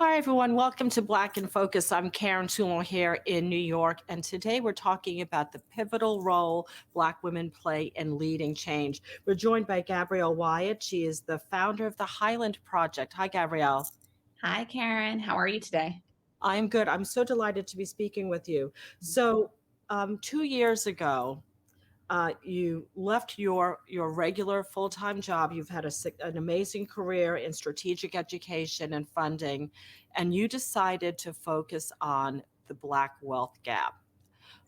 Hi, everyone. Welcome to Black in Focus. I'm Karen Toulon here in New York, and today we're talking about the pivotal role Black women play in leading change. We're joined by Gabrielle Wyatt. She is the founder of the Highland Project. Hi, Gabrielle. Hi, Karen. How are you today? I'm good. I'm so delighted to be speaking with you. So, 2 years ago, you left your regular full-time job. You've had an amazing career in strategic education and funding, and you decided to focus on the Black wealth gap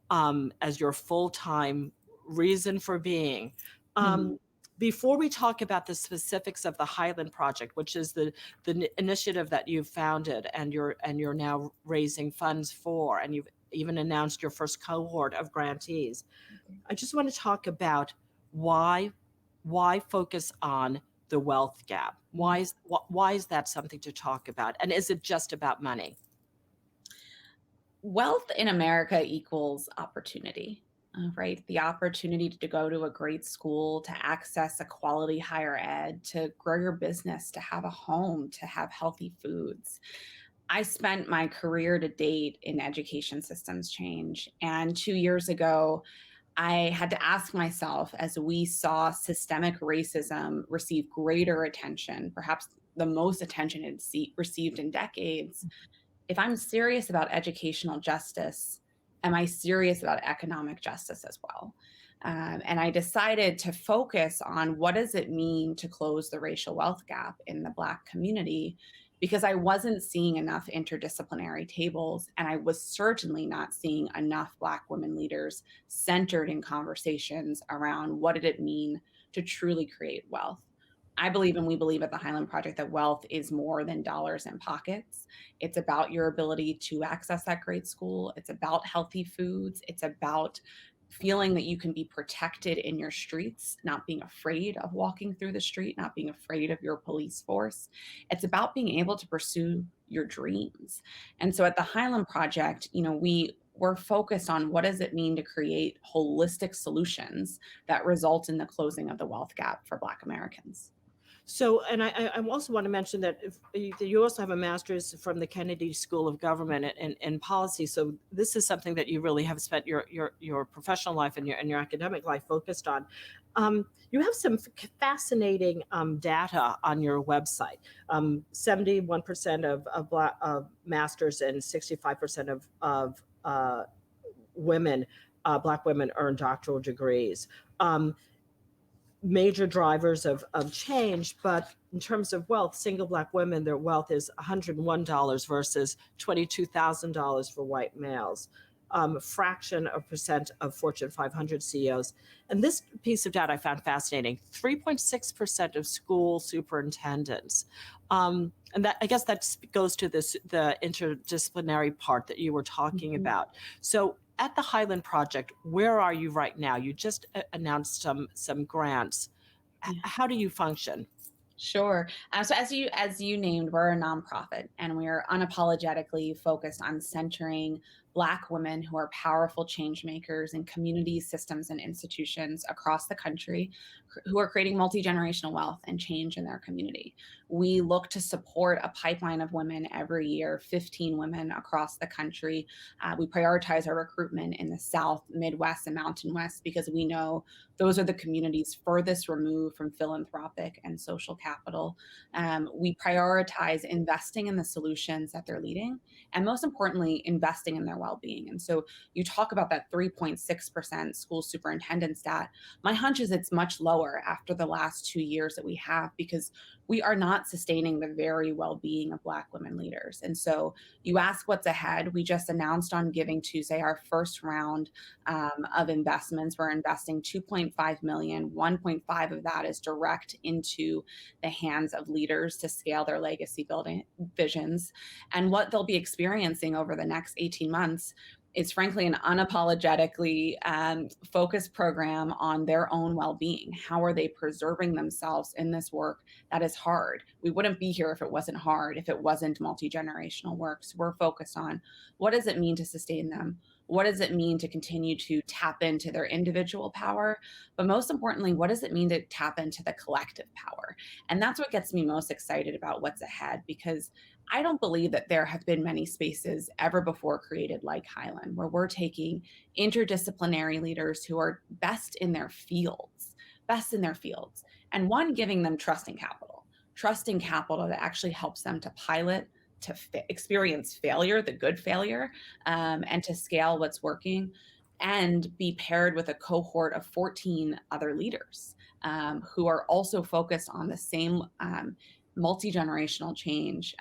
as your full-time reason for being. Mhm. Um, Before we talk about the specifics of the Highland Project, which is the initiative that you've founded and you're now raising funds for, and you've even announced your first cohort of grantees, I just want to talk about why why focus on the wealth gap? Why is that something to talk about? And is it just about money? Wealth in America equals opportunity, right? The opportunity to go to a great school, to access a quality higher ed, to grow your business, to have a home, to have healthy foods. I spent my career to date in education systems change. And 2 years ago, I had to ask myself, as we saw systemic racism receive greater attention, perhaps the most attention received in decades, if I'm serious about educational justice, am I serious about economic justice as well? And I decided to focus on what does it mean to close the racial wealth gap in the Black community, because I wasn't seeing enough interdisciplinary tables, and I was certainly not seeing enough Black women leaders centered in conversations around what did it mean to truly create wealth. I believe, and we believe at the Highland Project, that wealth is more than dollars in pockets. It's about your ability to access that great school. It's about healthy foods. It's about feeling that you can be protected in your streets, not being afraid of walking through the street, not being afraid of your police force. It's about being able to pursue your dreams. And so at the Highland Project, we're focused on what does it mean to create holistic solutions that result in the closing of the wealth gap for Black Americans. So, and I also want to mention that if you also have a master's from the Kennedy School of Government and Policy. So this is something that you really have spent your professional life and your academic life focused on. You have some fascinating data on your website. 71% of masters and 65% of women, Black women, earn doctoral degrees. Major drivers of change, but in terms of wealth, single Black women, their wealth is $101 versus $22,000 for white males. Fraction of percent of Fortune 500 CEOs. And this piece of data I found fascinating: 3.6% of school superintendents. And that, I guess, that goes to the interdisciplinary part that you were talking about. So at the Highland Project, where are you right now? You just announced some grants. How do you function? Sure. So as you named, we're a nonprofit, and we are unapologetically focused on centering Black women who are powerful change makers in communities, systems, and institutions across the country, who are creating multi-generational wealth and change in their community. We look to support a pipeline of women every year, 15 women across the country. We prioritize our recruitment in the South, Midwest, and Mountain West because we know those are the communities furthest removed from philanthropic and social capital. We prioritize investing in the solutions that they're leading, and most importantly, investing in their well-being. And so you talk about that 3.6% school superintendent stat. My hunch is it's much lower after the last 2 years that we have, because we are not sustaining the very well-being of Black women leaders. And so you ask what's ahead. We just announced on Giving Tuesday our first round of investments. We're investing 2.5 million. 1.5 of that is direct into the hands of leaders to scale their legacy building visions. And what they'll be experiencing over the next 18 months is, frankly, an unapologetically focused program on their own well-being. How are they preserving themselves in this work that is hard? We wouldn't be here if it wasn't hard, if it wasn't multi-generational work. So we're focused on what does it mean to sustain them? What does it mean to continue to tap into their individual power? But most importantly, what does it mean to tap into the collective power? And that's what gets me most excited about what's ahead, because I don't believe that there have been many spaces ever before created like Highland, where we're taking interdisciplinary leaders who are best in their fields, and one, giving them trust and capital that actually helps them to pilot, to experience failure, the good failure, and to scale what's working, and be paired with a cohort of 14 other leaders who are also focused on the same multi-generational change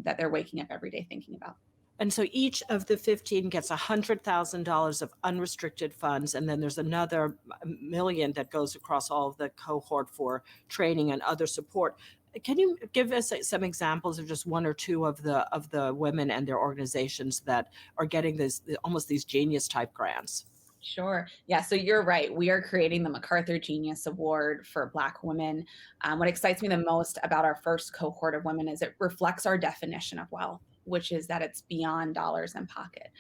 that they're waking up every day thinking about. And so each of the 15 gets $100,000 of unrestricted funds, and then there's another million that goes across all of the cohort for training and other support. Can you give us some examples of just one or two of the women and their organizations that are getting this, almost these genius type grants? Sure. Yeah. So you're right. We are creating the Macarthur Genius Award for Black women. What excites me the most about our first cohort of women is it reflects our definition of wealth, which is that it's beyond dollars in pocket.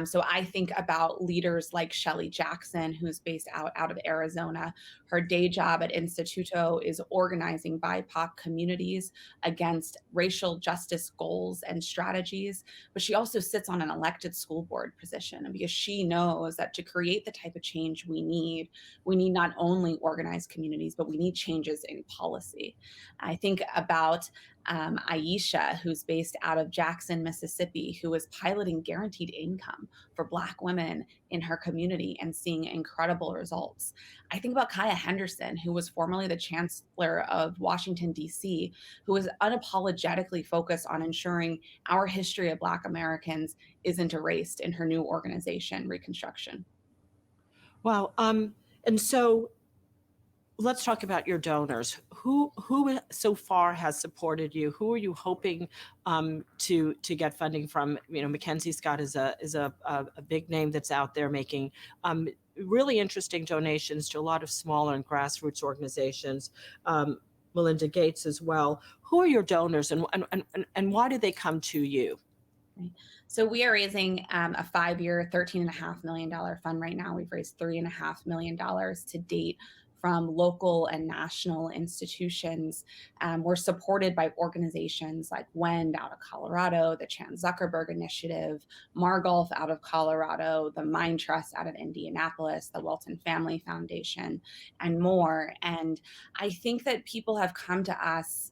So I think about leaders like Shelley Jackson, who's based out of Arizona. Her day job at Instituto is organizing BIPOC communities against racial justice goals and strategies. But she also sits on an elected school board position, and because she knows that to create the type of change we need not only organized communities, but we need changes in policy. I think about Aisha, who's based out of Jackson, Mississippi, who is piloting guaranteed income for Black women in her community and seeing incredible results. I think about Kaya Henderson, who was formerly the chancellor of Washington, D.C., who is unapologetically focused on ensuring our history of Black Americans isn't erased in her new organization, Reconstruction. Wow. And so let's talk about your donors. Who so far has supported you? Who are you hoping to get funding from? You know, Mackenzie Scott is a big name that's out there making really interesting donations to a lot of smaller and grassroots organizations. Melinda Gates as well. Who are your donors, and why do they come to you? Right. So we are raising a 5-year, $13.5 million fund right now. We've raised $3.5 million to date from local and national institutions. We're supported by organizations like WEND out of Colorado, the Chan Zuckerberg Initiative, Margolf out of Colorado, the Mind Trust out of Indianapolis, the Welton Family Foundation, and more. And I think that people have come to us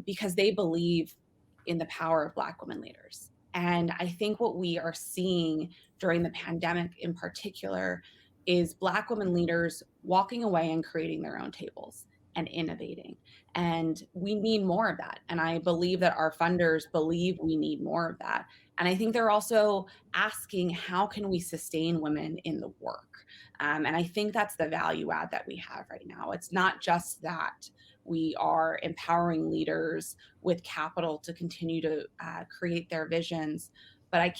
because they believe in the power of Black women leaders. And I think what we are seeing during the pandemic in particular is Black women leaders walking away and creating their own tables and innovating. And we need more of that. And I believe that our funders believe we need more of that. And I think they're also asking, how can we sustain women in the work? And I think that's the value add that we have right now. It's not just that we are empowering leaders with capital to continue to create their visions, but I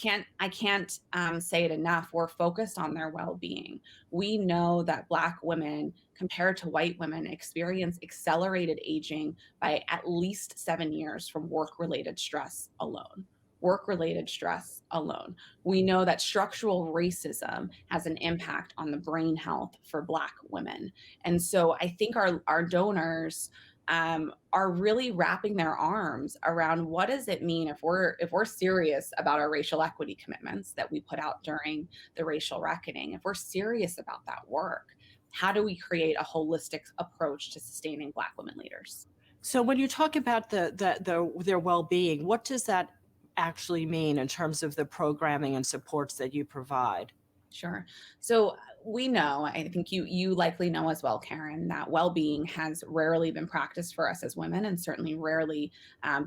can't say it enough. We're focused on their well-being. We know that Black women, compared to white women, experience accelerated aging by at least 7 years from work-related stress alone. Work-related stress alone. We know that structural racism has an impact on the brain health for Black women. And so I think our donors are really wrapping their arms around what does it mean if we're serious about our racial equity commitments that we put out during the racial reckoning. If we're serious about that work, how do we create a holistic approach to sustaining Black women leaders? So when you talk about their well-being, what does that actually mean in terms of the programming and supports that you provide? Sure. So we know, I think you likely know as well, Karen, that well-being has rarely been practiced for us as women, and certainly rarely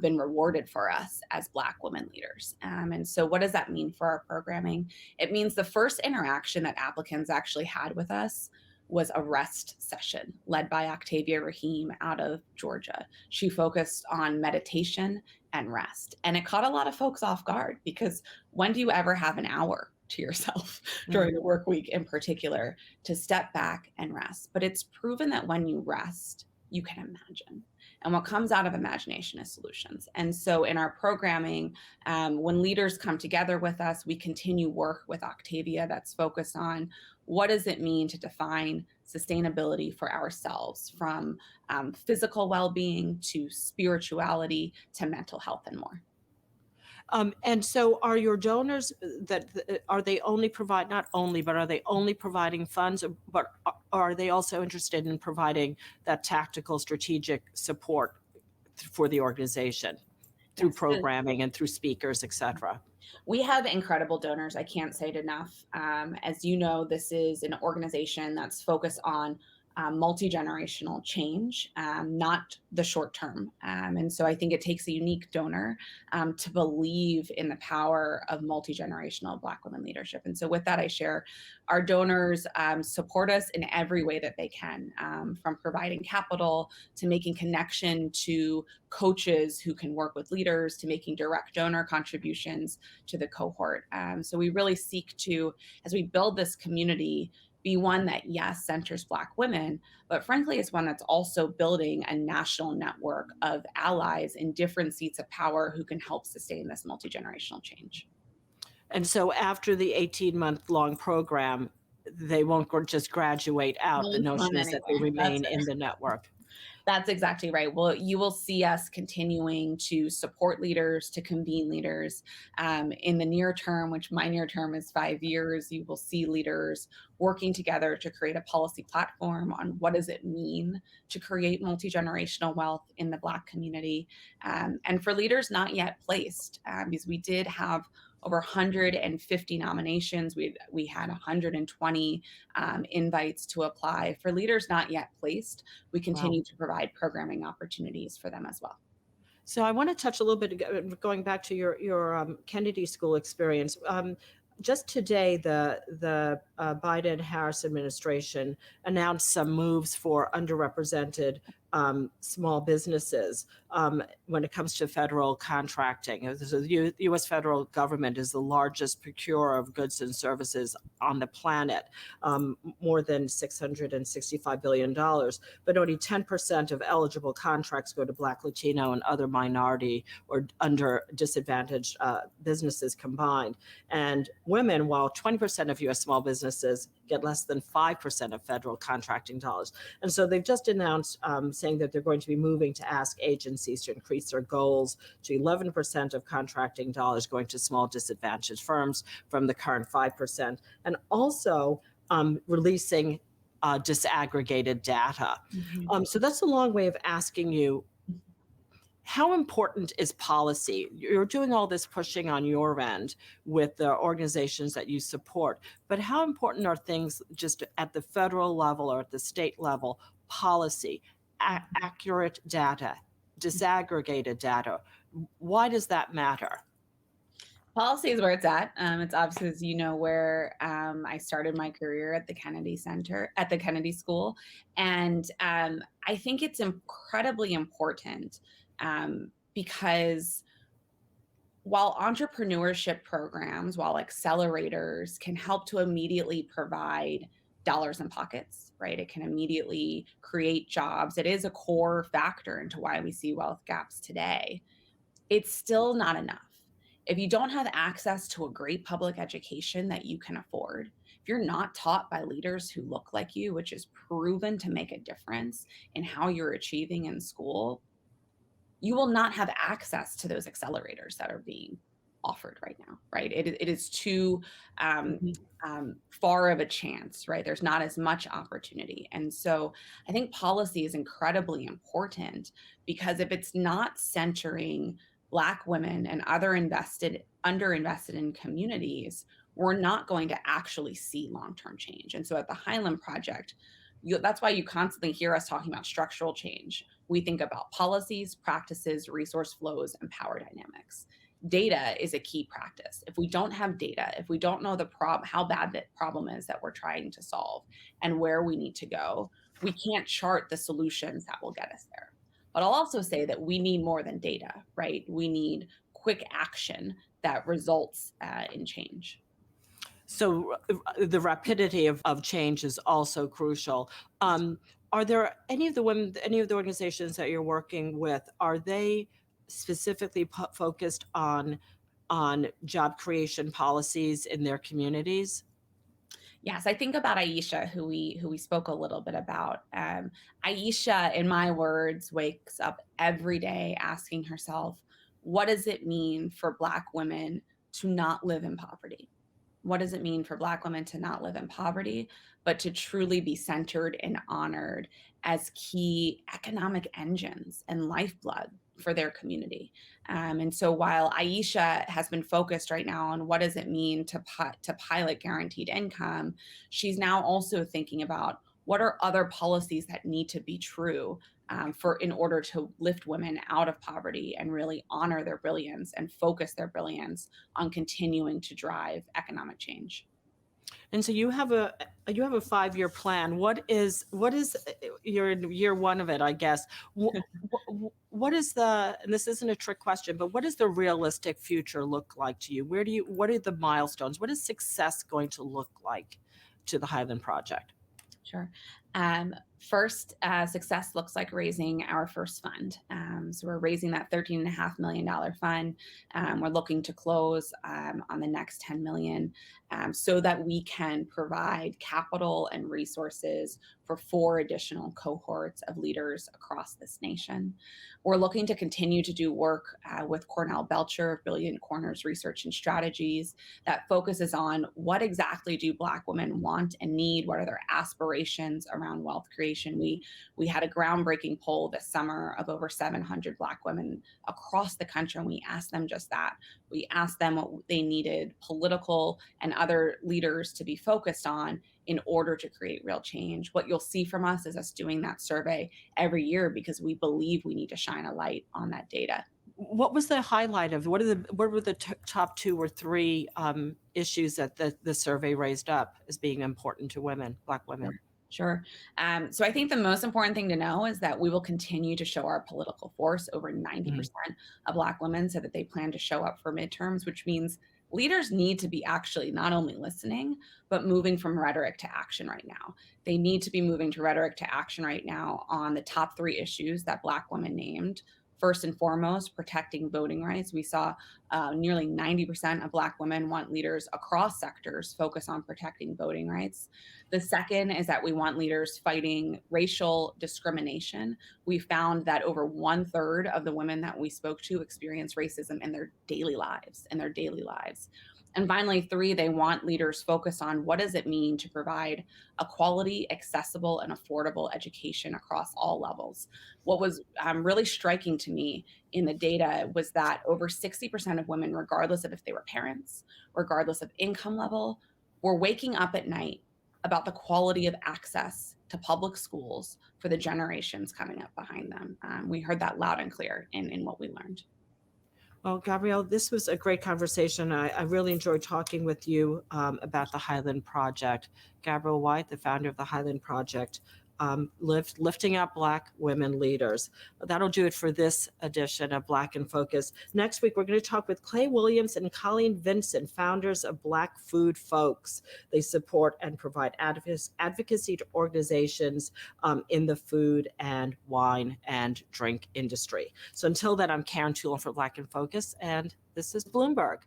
been rewarded for us as Black women leaders. And so what does that mean for our programming? It means the first interaction that applicants actually had with us was a rest session led by Octavia Rahim out of Georgia. She focused on meditation and rest. And it caught a lot of folks off guard, because when do you ever have an hour to yourself during the work week in particular to step back and rest? But it's proven that when you rest, you can imagine. And what comes out of imagination is solutions. And so in our programming, when leaders come together with us, we continue work with Octavia that's focused on what does it mean to define sustainability for ourselves, from physical well-being to spirituality to mental health and more. And so are your donors are they only provide, not only, but are they only providing funds, but are they also interested in providing that tactical strategic support for the organization through Yes. programming and through speakers, et cetera? We have incredible donors. I can't say it enough. As you know, this is an organization that's focused on multi-generational change, not the short term. And so I think it takes a unique donor to believe in the power of multi-generational Black women leadership. And so with that, I share our donors support us in every way that they can, from providing capital to making connection to coaches who can work with leaders to making direct donor contributions to the cohort. So we really seek to, as we build this community, be one that, yes, centers Black women, but frankly, is one that's also building a national network of allies in different seats of power who can help sustain this multi-generational change. And so after the 18-month-long program, they won't just graduate out. The Going notion is that they anywhere. remain in the network. That's exactly right. Well, you will see us continuing to support leaders, to convene leaders. In the near term, which my near term is 5 years, you will see leaders working together to create a policy platform on what does it mean to create multi-generational wealth in the Black community. And for leaders not yet placed, because we did have over 150 nominations. We had 120 invites to apply. For leaders not yet placed, we Wow. continue to provide programming opportunities for them as well. So I want to touch a little bit, going back to your Kennedy School experience. Just today, the Biden-Harris administration announced some moves for underrepresented small businesses when it comes to federal contracting. So the U.S. federal government is the largest procurer of goods and services on the planet, more than $665 billion, but only 10% of eligible contracts go to Black, Latino, and other minority or under disadvantaged businesses combined. And women, while 20% of U.S. small businesses get less than 5% of federal contracting dollars. And so they've just announced saying that they're going to be moving to ask agencies to increase their goals to 11% of contracting dollars going to small disadvantaged firms from the current 5%, and also releasing disaggregated data. So that's a long way of asking you, how important is policy? You're doing all this pushing on your end with the organizations that you support, but how important are things just at the federal level or at the state level, policy, accurate data, disaggregated data? Why does that matter? Policy is where it's at. It's obviously, as you know, where I started my career at the Kennedy School. And I think it's incredibly important because while entrepreneurship programs, while accelerators can help to immediately provide dollars in pockets, right? It can immediately create jobs. It is a core factor into why we see wealth gaps today. It's still not enough. If you don't have access to a great public education that you can afford, if you're not taught by leaders who look like you, which is proven to make a difference in how you're achieving in school, you will not have access to those accelerators that are being offered right now, right? It is too far of a chance, right? There's not as much opportunity. And so I think policy is incredibly important because if it's not centering Black women and other underinvested in communities, we're not going to actually see long-term change. And so at the Highland Project, that's why you constantly hear us talking about structural change. We think about policies, practices, resource flows, and power dynamics. Data is a key practice. If we don't have data, if we don't know how bad the problem is that we're trying to solve and where we need to go, we can't chart the solutions that will get us there. But I'll also say that we need more than data, right? We need quick action that results in change. So the rapidity of change is also crucial. Are there any of the organizations that you're working with, are they specifically focused on job creation policies in their communities? Yes, I think about Aisha, who we spoke a little bit about. Aisha, in my words, wakes up every day asking herself, what does it mean for Black women to not live in poverty? What does it mean for Black women to not live in poverty, but to truly be centered and honored as key economic engines and lifeblood for their community? And so while Aisha has been focused right now on what does it mean to pilot guaranteed income, she's now also thinking about what are other policies that need to be true for in order to lift women out of poverty and really honor their brilliance and focus their brilliance on continuing to drive economic change. And so you have a 5-year plan. You're in year one of it, I guess. What is and this isn't a trick question, but what does the realistic future look like to you? What are the milestones? What is success going to look like to the Highland Project? Sure. First, success looks like raising our first fund. So we're raising that $13.5 million fund. We're looking to close on the next 10 million so that we can provide capital and resources for 4 additional cohorts of leaders across this nation. We're looking to continue to do work with Cornell Belcher of Brilliant Corners Research and Strategies that focuses on what exactly do Black women want and need, what are their aspirations around wealth creation. We had a groundbreaking poll this summer of over 700 Black women across the country, and we asked them just that. We asked them what they needed political and other leaders to be focused on in order to create real change. What you'll see from us is us doing that survey every year because we believe we need to shine a light on that data. What was the highlight of what were the top 2 or 3 issues that the survey raised up as being important to women, Black women? Sure. So I think the most important thing to know is that we will continue to show our political force. Over 90% of Black women said that they plan to show up for midterms, which means leaders need to be actually not only listening, but moving from rhetoric to action right now. They need to be moving to rhetoric to action right now on the top 3 issues that Black women named. First and foremost, protecting voting rights. We saw nearly 90% of Black women want leaders across sectors focus on protecting voting rights. The second is that we want leaders fighting racial discrimination. We found that over 1/3 of the women that we spoke to experience racism in their daily lives, And finally, 3, they want leaders focused on what does it mean to provide a quality, accessible, and affordable education across all levels. What was really striking to me in the data was that over 60% of women, regardless of if they were parents, regardless of income level, were waking up at night about the quality of access to public schools for the generations coming up behind them. We heard that loud and clear in what we learned. Well, Gabrielle, this was a great conversation. I really enjoyed talking with you about the Highland Project. Gabrielle Wyatt, the founder of the Highland Project, lifting up Black women leaders. That'll do it for this edition of Black in Focus. Next week, we're going to talk with Clay Williams and Colleen Vincent, founders of Black Food Folks. They support and provide advocacy to organizations in the food and wine and drink industry. So until then, I'm Karen Toulon for Black in Focus, and this is Bloomberg.